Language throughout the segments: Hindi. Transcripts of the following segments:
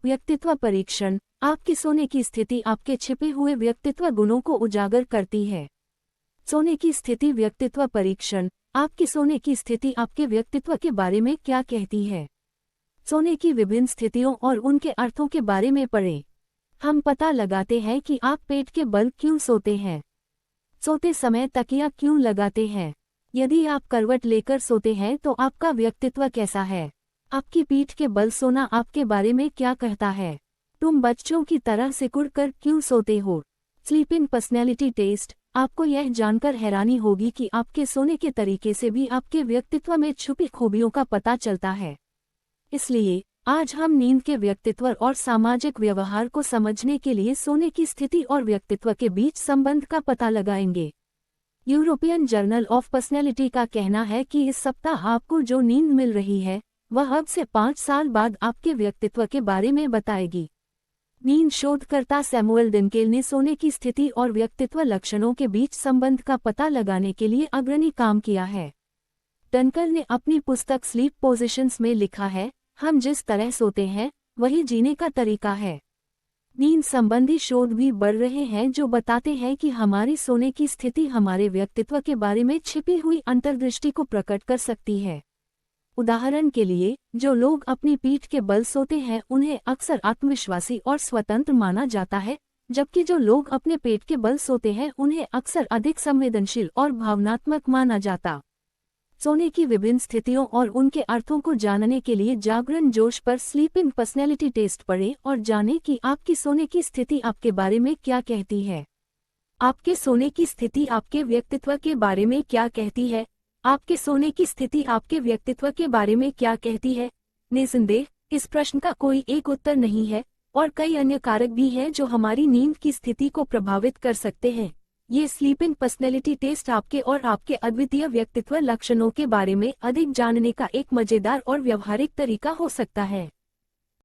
व्यक्तित्व परीक्षण। आपके सोने की स्थिति आपके छिपे हुए व्यक्तित्व गुणों को उजागर करती है। सोने की स्थिति व्यक्तित्व परीक्षण। आपके सोने की स्थिति आपके व्यक्तित्व के बारे में क्या कहती है? सोने की विभिन्न स्थितियों और उनके अर्थों के बारे में पढ़ें। हम पता लगाते हैं कि आप पेट के बल क्यों सोते हैं। सोते समय तकिया क्यों लगाते हैं? यदि आप करवट लेकर सोते हैं तो आपका व्यक्तित्व कैसा है? आपकी पीठ के बल सोना आपके बारे में क्या कहता है? तुम बच्चों की तरह सिकुड़कर क्यों सोते हो? Sleeping personality test. आपको यह जानकर हैरानी होगी कि आपके सोने के तरीके से भी आपके व्यक्तित्व में छुपी खूबियों का पता चलता है। इसलिए आज हम नींद के व्यक्तित्व और सामाजिक व्यवहार को समझने के लिए सोने की स्थिति और व्यक्तित्व के बीच संबंध का पता लगाएंगे। यूरोपियन जर्नल ऑफ पर्सनैलिटी का कहना है कि इस सप्ताह आपको जो नींद मिल रही है वह अब से 5 साल बाद आपके व्यक्तित्व के बारे में बताएगी। नींद शोधकर्ता सैमुअल डनकेल ने सोने की स्थिति और व्यक्तित्व लक्षणों के बीच संबंध का पता लगाने के लिए अग्रणी काम किया है। डनकेल ने अपनी पुस्तक स्लीप पोजिशंस में लिखा है, हम जिस तरह सोते हैं वही जीने का तरीका है। नींद संबंधी शोध भी बढ़ रहे हैं जो बताते हैं कि हमारी सोने की स्थिति हमारे व्यक्तित्व के बारे में छिपी हुई अंतर्दृष्टि को प्रकट कर सकती है। उदाहरण के लिए, जो लोग अपनी पीठ के बल सोते हैं उन्हें अक्सर आत्मविश्वासी और स्वतंत्र माना जाता है, जबकि जो लोग अपने पेट के बल सोते हैं उन्हें अक्सर अधिक संवेदनशील और भावनात्मक माना जाता। सोने की विभिन्न स्थितियों और उनके अर्थों को जानने के लिए जागरण जोश पर स्लीपिंग पर्सनैलिटी टेस्ट पढ़ें और जानें कि आपकी सोने की स्थिति आपके बारे में क्या कहती है। आपके सोने की स्थिति आपके व्यक्तित्व के बारे में क्या कहती है? आपके सोने की स्थिति आपके व्यक्तित्व के बारे में क्या कहती है? निस्संदेह इस प्रश्न का कोई एक उत्तर नहीं है और कई अन्य कारक भी हैं जो हमारी नींद की स्थिति को प्रभावित कर सकते हैं। ये स्लीपिंग पर्सनैलिटी टेस्ट आपके और आपके अद्वितीय व्यक्तित्व लक्षणों के बारे में अधिक जानने का एक मजेदार और व्यवहारिक तरीका हो सकता है।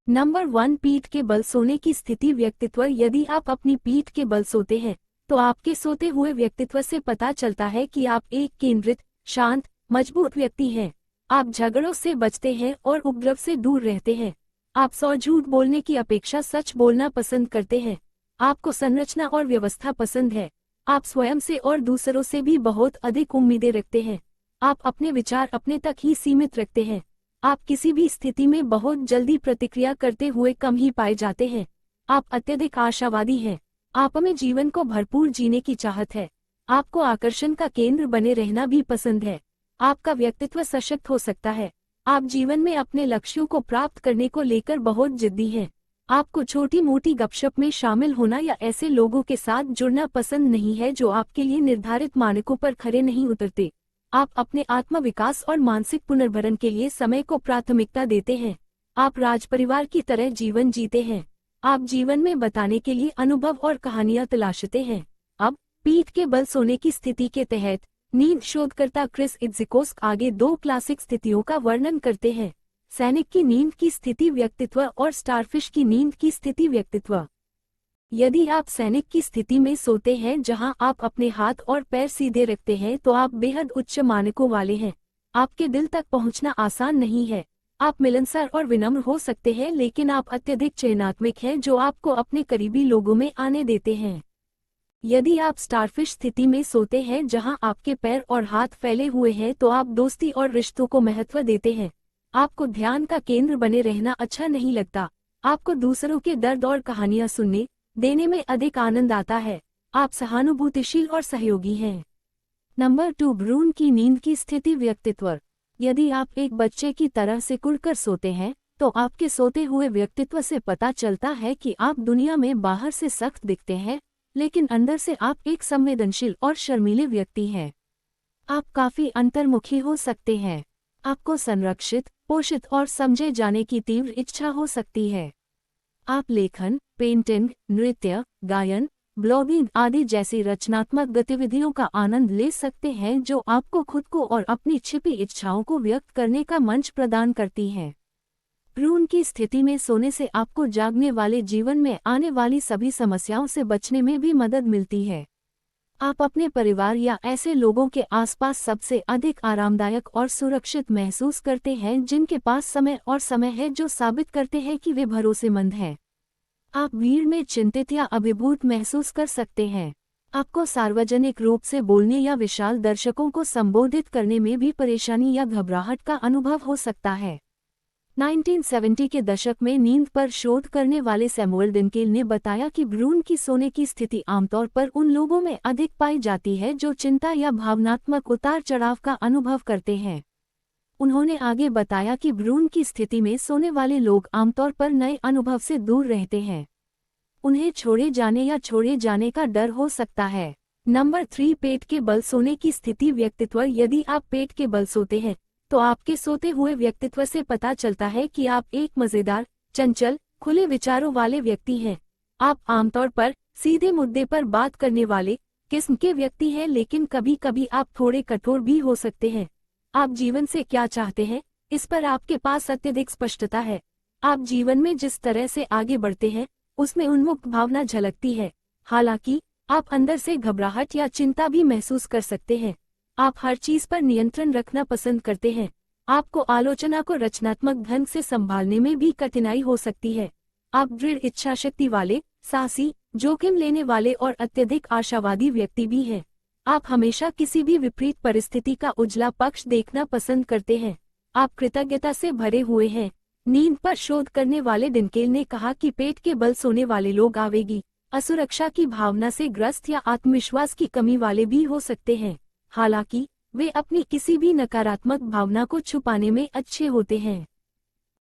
नंबर 1, पीठ के बल सोने की स्थिति व्यक्तित्व। यदि आप अपनी पीठ के बल सोते हैं तो आपके सोते हुए व्यक्तित्व से पता चलता है कि आप एक केंद्रित, शांत, मजबूत व्यक्ति हैं। आप झगड़ों से बचते हैं और उपद्रव से दूर रहते हैं। आप सौ झूठ बोलने की अपेक्षा सच बोलना पसंद करते हैं। आपको संरचना और व्यवस्था पसंद है। आप स्वयं से और दूसरों से भी बहुत अधिक उम्मीदें रखते हैं। आप अपने विचार अपने तक ही सीमित रखते हैं। आप किसी भी स्थिति में बहुत जल्दी प्रतिक्रिया करते हुए कम ही पाए जाते हैं। आप अत्यधिक आशावादी हैं। आप में जीवन को भरपूर जीने की चाहत है। आपको आकर्षण का केंद्र बने रहना भी पसंद है। आपका व्यक्तित्व सशक्त हो सकता है। आप जीवन में अपने लक्ष्यों को प्राप्त करने को लेकर बहुत जिद्दी हैं। आपको छोटी मोटी गपशप में शामिल होना या ऐसे लोगों के साथ जुड़ना पसंद नहीं है जो आपके लिए निर्धारित मानकों पर खरे नहीं उतरते। आप अपने आत्म विकास और मानसिक पुनर्भरण के लिए समय को प्राथमिकता देते हैं। आप राजपरिवार की तरह जीवन जीते हैं। आप जीवन में बताने के लिए अनुभव और कहानियां तलाशते हैं। अब पीठ के बल सोने की स्थिति के तहत नींद शोधकर्ता क्रिस इत्ज़कोस्क आगे 2 क्लासिक स्थितियों का वर्णन करते हैं। सैनिक की नींद की स्थिति व्यक्तित्व और स्टारफिश की नींद की स्थिति व्यक्तित्व। यदि आप सैनिक की स्थिति में सोते हैं जहां आप अपने हाथ और पैर सीधे रखते हैं तो आप बेहद उच्च मानकों वाले हैं। आपके दिल तक पहुंचना आसान नहीं है। आप मिलनसार और विनम्र हो सकते हैं लेकिन आप अत्यधिक चयनात्मक हैं जो आपको अपने करीबी लोगों में आने देते हैं। यदि आप स्टारफिश स्थिति में सोते हैं जहां आपके पैर और हाथ फैले हुए हैं तो आप दोस्ती और रिश्तों को महत्व देते हैं। आपको ध्यान का केंद्र बने रहना अच्छा नहीं लगता। आपको दूसरों के दर्द और कहानियां सुनने देने में अधिक आनंद आता है। आप सहानुभूतिशील और सहयोगी हैं। नंबर 2, भ्रूण की नींद की स्थिति व्यक्तित्व। यदि आप एक बच्चे की तरह सिकुड़कर सोते हैं तो आपके सोते हुए व्यक्तित्व से पता चलता है कि आप दुनिया में बाहर से सख्त दिखते हैं लेकिन अंदर से आप एक संवेदनशील और शर्मीले व्यक्ति हैं। आप काफी अंतर्मुखी हो सकते हैं। आपको संरक्षित, पोषित और समझे जाने की तीव्र इच्छा हो सकती है। आप लेखन, पेंटिंग, नृत्य, गायन, ब्लॉगिंग आदि जैसी रचनात्मक गतिविधियों का आनंद ले सकते हैं जो आपको खुद को और अपनी छिपी इच्छाओं को व्यक्त करने का मंच प्रदान करती हैं। भ्रूण की स्थिति में सोने से आपको जागने वाले जीवन में आने वाली सभी समस्याओं से बचने में भी मदद मिलती है। आप अपने परिवार या ऐसे लोगों के आसपास सबसे अधिक आरामदायक और सुरक्षित महसूस करते हैं जिनके पास समय है जो साबित करते हैं कि वे भरोसेमंद हैं। आप भीड़ में चिंतित या अभिभूत महसूस कर सकते हैं। आपको सार्वजनिक रूप से बोलने या विशाल दर्शकों को संबोधित करने में भी परेशानी या घबराहट का अनुभव हो सकता है। 1970 के दशक में नींद पर शोध करने वाले सैमुअल डिनकेल ने बताया कि भ्रूण की सोने की स्थिति आमतौर पर उन लोगों में अधिक पाई जाती है जो चिंता या भावनात्मक उतार चढ़ाव का अनुभव करते हैं। उन्होंने आगे बताया कि भ्रूण की स्थिति में सोने वाले लोग आमतौर पर नए अनुभव से दूर रहते हैं। उन्हें छोड़े जाने या छोड़े जाने का डर हो सकता है। नंबर 3, पेट के बल सोने की स्थिति व्यक्तित्व। यदि आप पेट के बल सोते हैं तो आपके सोते हुए व्यक्तित्व से पता चलता है कि आप एक मजेदार, चंचल, खुले विचारों वाले व्यक्ति हैं। आप आमतौर पर सीधे मुद्दे पर बात करने वाले किस्म के व्यक्ति हैं, लेकिन कभी कभी आप थोड़े कठोर भी हो सकते हैं। आप जीवन से क्या चाहते हैं, इस पर आपके पास अत्यधिक स्पष्टता है। आप जीवन में जिस तरह से आगे बढ़ते हैं उसमें उन्मुक्त भावना झलकती है। हालांकि आप अंदर से घबराहट या चिंता भी महसूस कर सकते हैं। आप हर चीज पर नियंत्रण रखना पसंद करते हैं। आपको आलोचना को रचनात्मक ढंग से संभालने में भी कठिनाई हो सकती है। आप दृढ़ इच्छाशक्ति वाले, साहसी, जोखिम लेने वाले और अत्यधिक आशावादी व्यक्ति भी हैं। आप हमेशा किसी भी विपरीत परिस्थिति का उजला पक्ष देखना पसंद करते हैं। आप कृतज्ञता से भरे हुए हैं। नींद पर शोध करने वाले डिनकेल ने कहा कि पेट के बल सोने वाले लोग आवेगी, असुरक्षा की भावना से ग्रस्त या आत्मविश्वास की कमी वाले भी हो सकते हैं। हालांकि वे अपनी किसी भी नकारात्मक भावना को छुपाने में अच्छे होते हैं।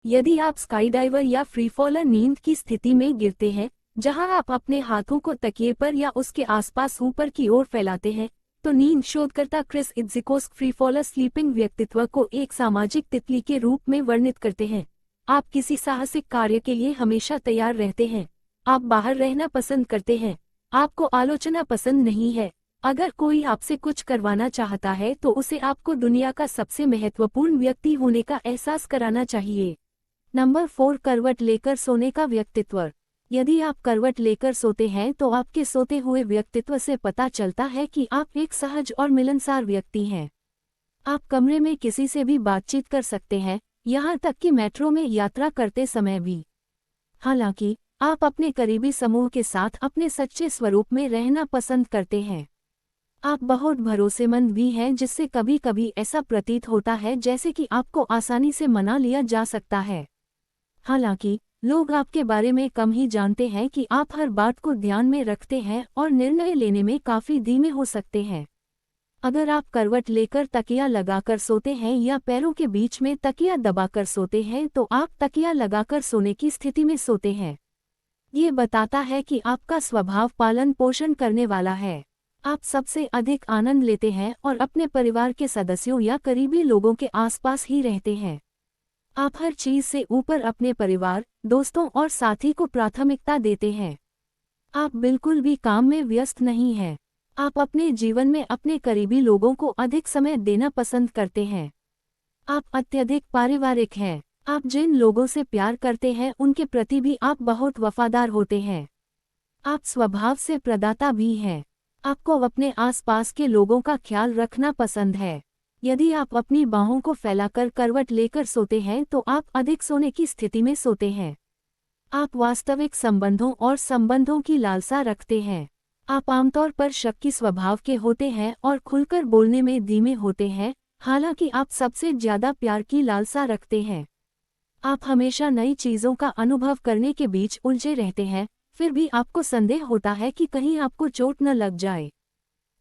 यदि आप स्काईडाइवर या फ्रीफॉलर नींद की स्थिति में गिरते हैं, जहां आप अपने हाथों को तकिए पर या उसके आसपास ऊपर की ओर फैलाते हैं, तो नींद शोधकर्ता क्रिस इत्ज़कोस्क फ्रीफॉलर स्लीपिंग व्यक्तित्व को एक सामाजिक तितली के रूप में वर्णित करते हैं। आप किसी साहसिक कार्य के लिए हमेशा तैयार रहते हैं। आप बाहर रहना पसंद करते हैं। आपको आलोचना पसंद नहीं है। अगर कोई आपसे कुछ करवाना चाहता है तो उसे आपको दुनिया का सबसे महत्वपूर्ण व्यक्ति होने का एहसास कराना चाहिए। नंबर 4, करवट लेकर सोने का व्यक्तित्व। यदि आप करवट लेकर सोते हैं तो आपके सोते हुए व्यक्तित्व से पता चलता है कि आप एक सहज और मिलनसार व्यक्ति हैं। आप कमरे में किसी से भी बातचीत कर सकते हैं, यहाँ तक कि मेट्रो में यात्रा करते समय भी। हालांकि आप अपने करीबी समूह के साथ अपने सच्चे स्वरूप में रहना पसंद करते हैं। आप बहुत भरोसेमंद भी हैं, जिससे कभी कभी ऐसा प्रतीत होता है जैसे कि आपको आसानी से मना लिया जा सकता है। हालांकि लोग आपके बारे में कम ही जानते हैं कि आप हर बात को ध्यान में रखते हैं और निर्णय लेने में काफी धीमे हो सकते हैं। अगर आप करवट लेकर तकिया लगाकर सोते हैं या पैरों के बीच में तकिया दबाकर सोते हैं तो आप तकिया लगाकर सोने की स्थिति में सोते हैं। ये बताता है कि आपका स्वभाव पालन पोषण करने वाला है। आप सबसे अधिक आनंद लेते हैं और अपने परिवार के सदस्यों या करीबी लोगों के आसपास ही रहते हैं। आप हर चीज से ऊपर अपने परिवार, दोस्तों और साथी को प्राथमिकता देते हैं। आप बिल्कुल भी काम में व्यस्त नहीं हैं। आप अपने जीवन में अपने करीबी लोगों को अधिक समय देना पसंद करते हैं। आप अत्यधिक पारिवारिक हैं। आप जिन लोगों से प्यार करते हैं उनके प्रति भी आप बहुत वफादार होते हैं। आप स्वभाव से प्रदाता भी हैं। आपको अपने आसपास के लोगों का ख्याल रखना पसंद है। यदि आप अपनी बाहों को फैलाकर करवट लेकर सोते हैं तो आप अधिक सोने की स्थिति में सोते हैं। आप वास्तविक संबंधों और संबंधों की लालसा रखते हैं। आप आमतौर पर शक्की स्वभाव के होते हैं और खुलकर बोलने में धीमे होते हैं, हालांकि आप सबसे ज्यादा प्यार की लालसा रखते हैं। आप हमेशा नई चीजों का अनुभव करने के बीच उलझे रहते हैं, फिर भी आपको संदेह होता है कि कहीं आपको चोट न लग जाए।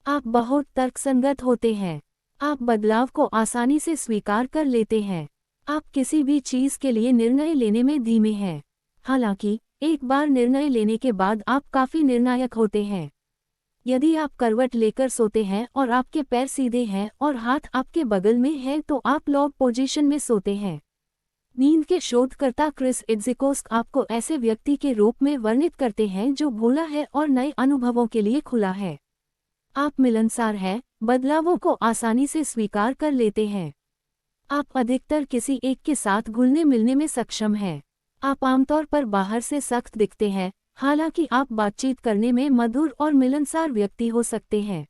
आप बहुत तर्कसंगत होते हैं। आप बदलाव को आसानी से स्वीकार कर लेते हैं। आप किसी भी चीज के लिए निर्णय लेने में धीमे हैं। हालांकि एक बार निर्णय लेने के बाद आप काफी निर्णायक होते हैं। यदि आप करवट लेकर सोते हैं और आपके पैर सीधे हैं और हाथ आपके बगल में हैं तो आप लॉग पोजीशन में सोते हैं। नींद के शोधकर्ता क्रिस इत्ज़कोस्क आपको ऐसे व्यक्ति के रूप में वर्णित करते हैं जो भोला है और नए अनुभवों के लिए खुला है। आप मिलनसार हैं, बदलावों को आसानी से स्वीकार कर लेते हैं। आप अधिकतर किसी एक के साथ घुलने मिलने में सक्षम हैं। आप आमतौर पर बाहर से सख्त दिखते हैं, हालांकि आप बातचीत करने में मधुर और मिलनसार व्यक्ति हो सकते हैं।